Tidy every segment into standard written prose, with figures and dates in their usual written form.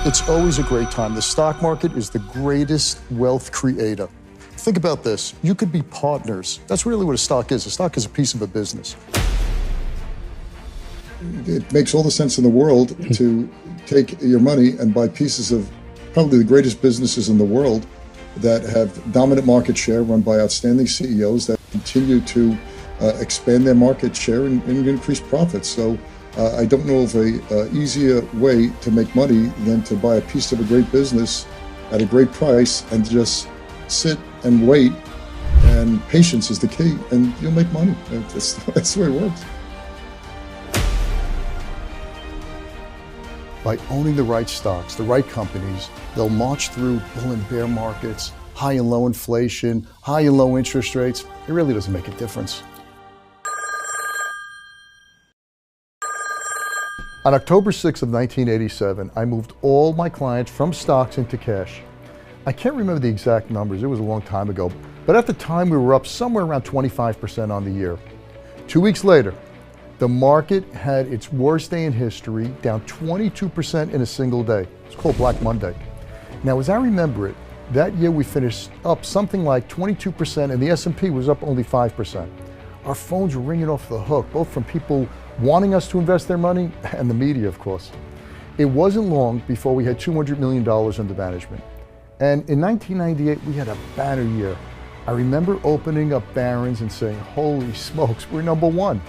It's always a great time. The stock market is the greatest wealth creator. Think about this. You could be partners. That's really what a stock is. A stock is a piece of a business. It makes all the sense in the world to take your money and buy pieces of probably the greatest businesses in the world that have dominant market share, run by outstanding CEOs that continue to expand their market share and increase profits. So I don't know of a easier way to make money than to buy a piece of a great business at a great price and just sit and wait. And patience is the key, and you'll make money. That's the way it works. By owning the right stocks, the right companies, they'll march through bull and bear markets, high and low inflation, high and low interest rates. It really doesn't make a difference. On October 6th of 1987, I moved all my clients from stocks into cash. I can't remember the exact numbers, it was a long time ago, but at the time we were up somewhere around 25% on the year. 2 weeks later, the market had its worst day in history, down 22% in a single day. It's called Black Monday. Now, as I remember it, that year we finished up something like 22% and the S&P was up only 5%. Our phones were ringing off the hook, both from people wanting us to invest their money and the media, of course. It wasn't long before we had $200 million under management. And in 1998, we had a banner year. I remember opening up Barron's and saying, holy smokes, we're number one.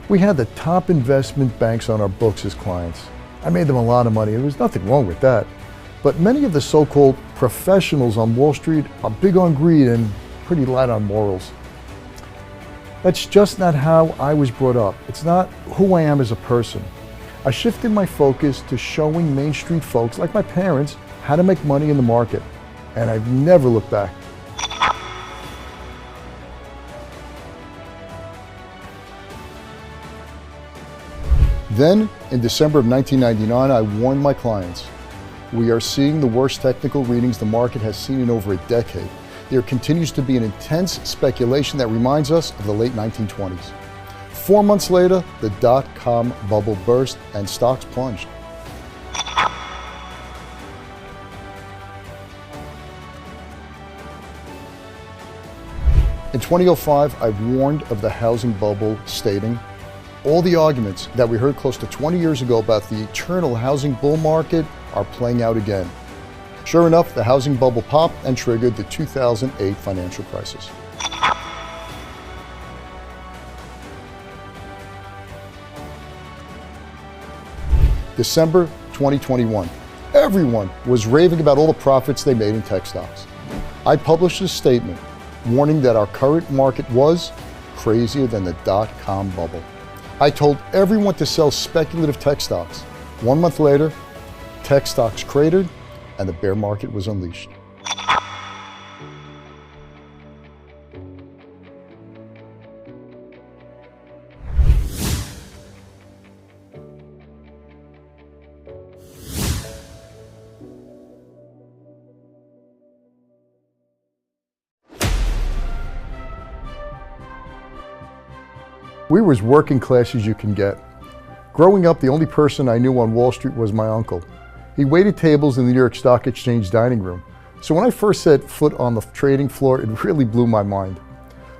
We had the top investment banks on our books as clients. I made them a lot of money. There was nothing wrong with that. But many of the so-called professionals on Wall Street are big on greed and pretty light on morals. That's just not how I was brought up. It's not who I am as a person. I shifted my focus to showing Main Street folks, like my parents, how to make money in the market. And I've never looked back. Then, in December of 1999, I warned my clients, we are seeing the worst technical readings the market has seen in over a decade. There continues to be an intense speculation that reminds us of the late 1920s. 4 months later, the dot-com bubble burst and stocks plunged. In 2005, I warned of the housing bubble, stating, all the arguments that we heard close to 20 years ago about the eternal housing bull market are playing out again. Sure enough, the housing bubble popped and triggered the 2008 financial crisis. December 2021. Everyone was raving about all the profits they made in tech stocks. I published a statement warning that our current market was crazier than the dot-com bubble. I told everyone to sell speculative tech stocks. 1 month later, tech stocks cratered and the bear market was unleashed. We were as working class as you can get. Growing up, the only person I knew on Wall Street was my uncle. He waited tables in the New York Stock Exchange dining room. So when I first set foot on the trading floor, it really blew my mind.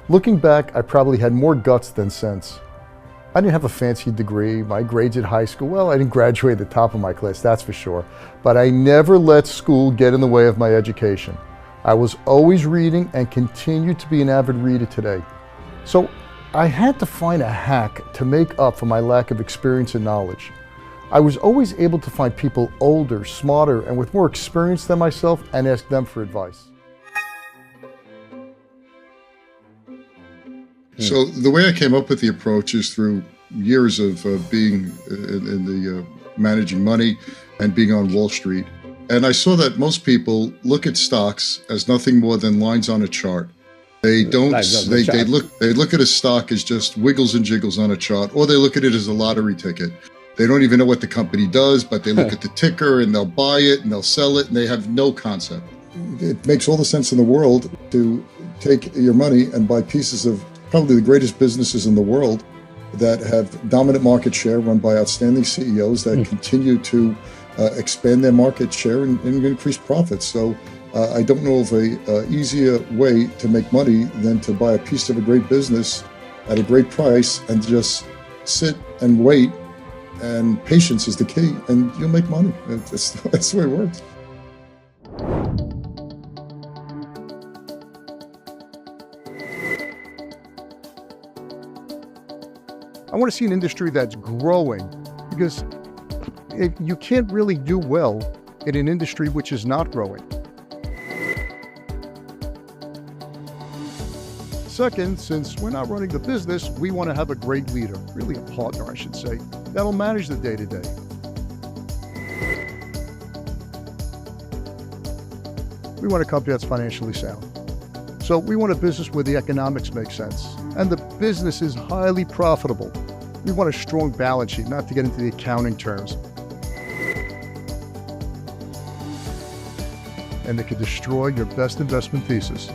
Looking back, I probably had more guts than sense. I didn't have a fancy degree. My grades at high school, well, I didn't graduate at the top of my class, that's for sure. But I never let school get in the way of my education. I was always reading and continue to be an avid reader today. So I had to find a hack to make up for my lack of experience and knowledge. I was always able to find people older, smarter, and with more experience than myself and ask them for advice. So the way I came up with the approach is through years of being in the managing money and being on Wall Street. And I saw that most people look at stocks as nothing more than lines on a chart. They don't. They look at a stock as just wiggles and jiggles on a chart, or they look at it as a lottery ticket. They don't even know what the company does, but they look at the ticker and they'll buy it and they'll sell it, and they have no concept. It makes all the sense in the world to take your money and buy pieces of probably the greatest businesses in the world that have dominant market share, run by outstanding CEOs that continue to expand their market share and increase profits. So I don't know of a easier way to make money than to buy a piece of a great business at a great price and just sit and wait. And patience is the key, and you'll make money. That's the way it works. I want to see an industry that's growing, because you can't really do well in an industry which is not growing. Second, since we're not running the business, we want to have a great leader, really a partner, I should say, that'll manage the day-to-day. We want a company that's financially sound. So we want a business where the economics make sense and the business is highly profitable. We want a strong balance sheet, not to get into the accounting terms. And they could destroy your best investment thesis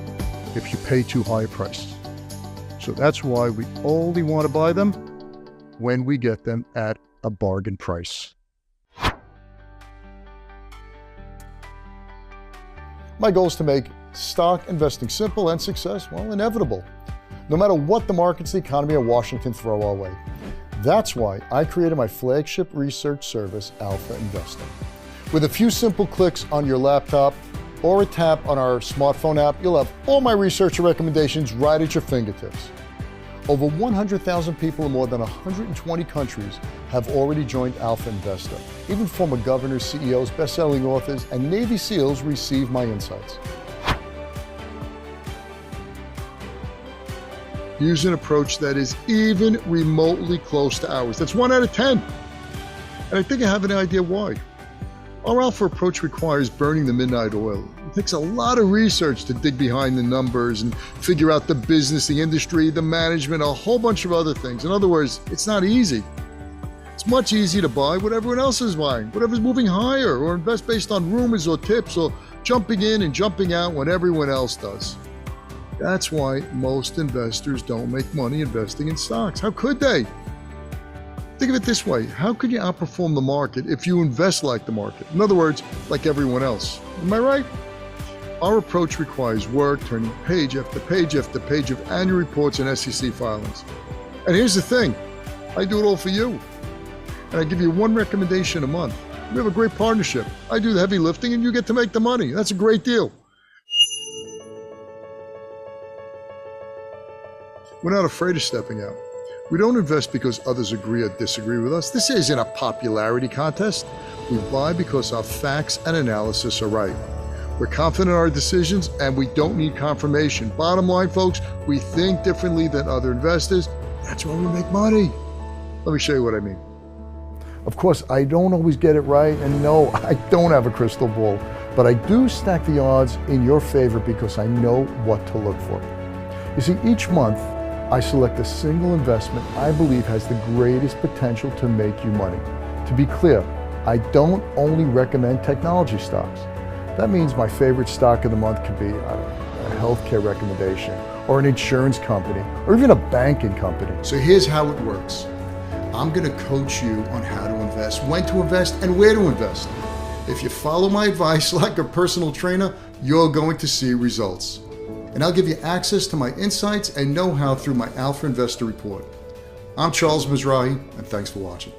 if you pay too high a price. So that's why we only want to buy them when we get them at a bargain price. My goal is to make stock investing simple and success, well, inevitable, no matter what the markets, the economy, or Washington throw our way. That's why I created my flagship research service, Alpha Investing. With a few simple clicks on your laptop or a tap on our smartphone app, you'll have all my research recommendations right at your fingertips. Over 100,000 people in more than 120 countries have already joined Alpha Investor. Even former governors, CEOs, best-selling authors, and Navy SEALs receive my insights. Use an approach that is even remotely close to ours. That's 1 out of 10. And I think I have an idea why. Our Alpha approach requires burning the midnight oil. It takes a lot of research to dig behind the numbers and figure out the business, the industry, the management, a whole bunch of other things. In other words, it's not easy. It's much easier to buy what everyone else is buying, whatever's moving higher, or invest based on rumors or tips, or jumping in and jumping out when everyone else does. That's why most investors don't make money investing in stocks. How could they? Think of it this way. How could you outperform the market if you invest like the market? In other words, like everyone else. Am I right? Our approach requires work, turning page after page after page of annual reports and SEC filings. And here's the thing. I do it all for you. And I give you one recommendation a month. We have a great partnership. I do the heavy lifting and you get to make the money. That's a great deal. We're not afraid of stepping out. We don't invest because others agree or disagree with us. This isn't a popularity contest. We buy because our facts and analysis are right. We're confident in our decisions and we don't need confirmation. Bottom line, folks, we think differently than other investors. That's why we make money. Let me show you what I mean. Of course, I don't always get it right, and no, I don't have a crystal ball, but I do stack the odds in your favor because I know what to look for. You see, each month, I select a single investment I believe has the greatest potential to make you money. To be clear, I don't only recommend technology stocks. That means my favorite stock of the month could be a healthcare recommendation, or an insurance company, or even a banking company. So here's how it works. I'm gonna coach you on how to invest, when to invest, and where to invest. If you follow my advice like a personal trainer, you're going to see results. And I'll give you access to my insights and know-how through my Alpha Investor Report. I'm Charles Mizrahi, and thanks for watching.